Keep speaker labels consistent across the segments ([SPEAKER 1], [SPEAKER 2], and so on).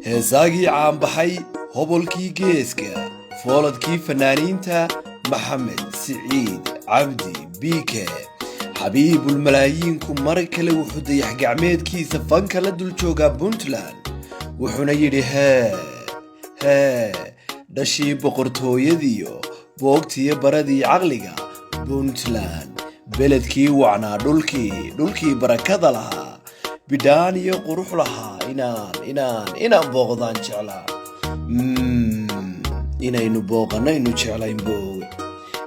[SPEAKER 1] heesaagii caanbaxay hobolkii geeska fooladkii fanaaniinta maxamed siciid cabdi biike xabiibulmalaayiinku mar kale wuxuu dayax gacmeedkiisa fanka la dul joogaa puntland wuxuuna yidhi hee dhashii boqortooyadiyo boogtiyo baradii caqliga puntland beledkii wacnaa dhulkii barakada lahaa bidhaan iyo qurux lahaa inaan booqdaan jeclaa inaynu booqanaynu jeclayn boog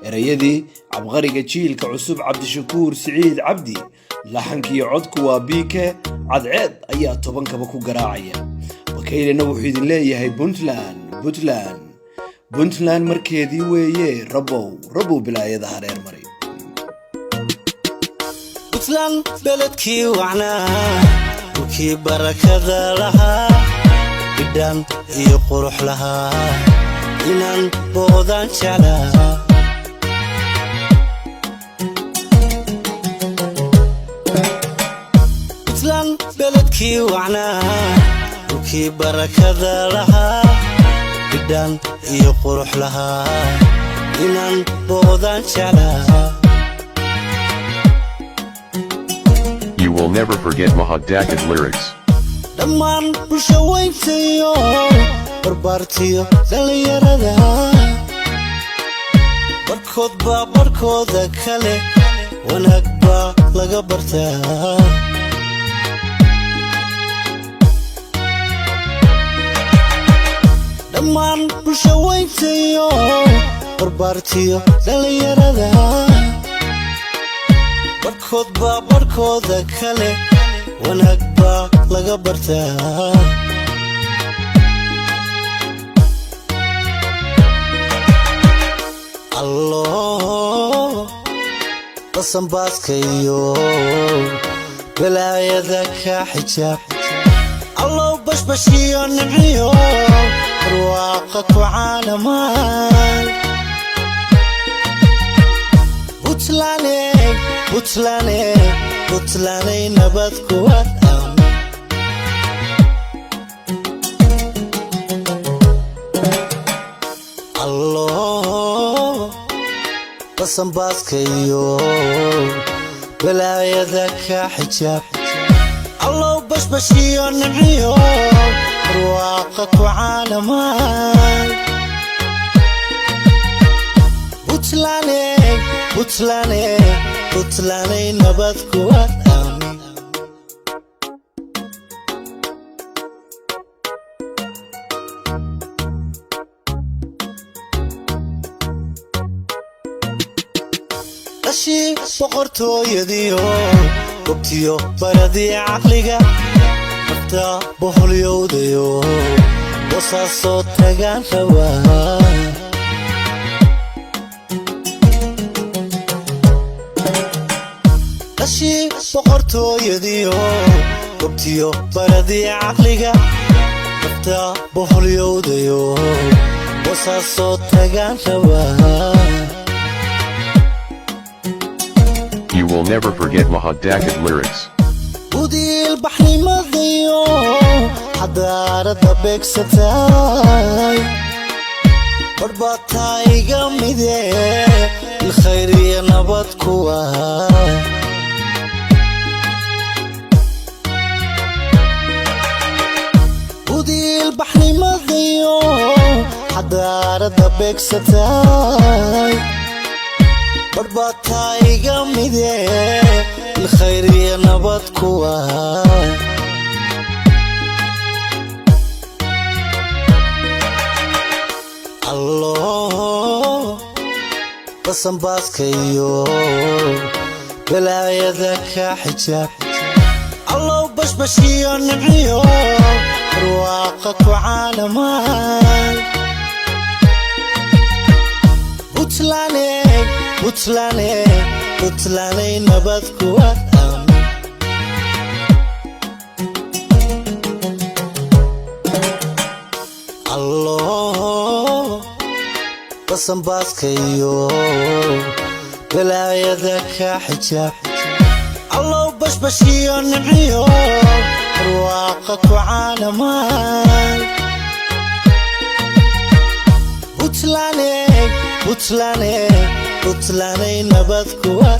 [SPEAKER 1] erayadii cabqariga jiilka cusub cabdishakuur siciid cabdi laxankiyo codku waa biike cadceed ayaa tobankaba ku garaacaya bakaylena wuxuu idin leeyahay puntland markeedii weeye rabow bilaayada hareer maray
[SPEAKER 2] puntland beledkii wacnaa dhulkii barakada lahaa bidhaan iyo qurux lahaa inaan booqdaan jeclaa puntland beledkii wacnaa dhulkii barakada lahaa bidhaan iyo qurux lahaa inaan booqdaan jeclaa.
[SPEAKER 3] You will never forget Mahad Dakid lyrics.
[SPEAKER 2] Dhammaan bulsho weyntayo barbaartiyo dhalinyarada barkood baa barkooda kale wanaag baa laga bartaa dhammaan bulsho weyntayo barbaartiyo dhalinyarada barkood baa barkooda kale wanaag baa laga bartaa allo basanbaaska iyo balaayada ka xijaab allow bashbashiyo nimciyo barwaaqa ku caalamaan Puntlanday nabad ku wadam allo basanbaaska iyo balaayada ka xijaab allow bashbashiyo nimciyo barwaaqa ku caalamaan Puntlanday nabad ku wadam dhashii boqortooyadiyo goobtiyo baradii caqliga nafta boholyowdayo wasaasoo tagaan rabaa dhashii boqortooyadiyo goobtiyo baradii caqliga nafta boholyowdayo wasaasoo tagaan rabaa.
[SPEAKER 3] You will never forget Mahad Dakid lyrics.
[SPEAKER 2] udiil baxnimadayo xadaarada beegsatay barbataa iga mide ilkhayr iyo nabad kuwa udiil baxnimadayo xadaarada beegsatay barbataa iga mide ilkhayr iyo nabad kuwa allo basanbaaska iyo balaayada ka xijaab allow bashbashiyo nimciyo barwaaqa ku caalamaan Puntlanday nabad ku wadam allo basanbaaska iyo balaayada ka xijaab allow bashbashiyo nimciyo barwaaqa ku caalamaan Puntland nabad kuwa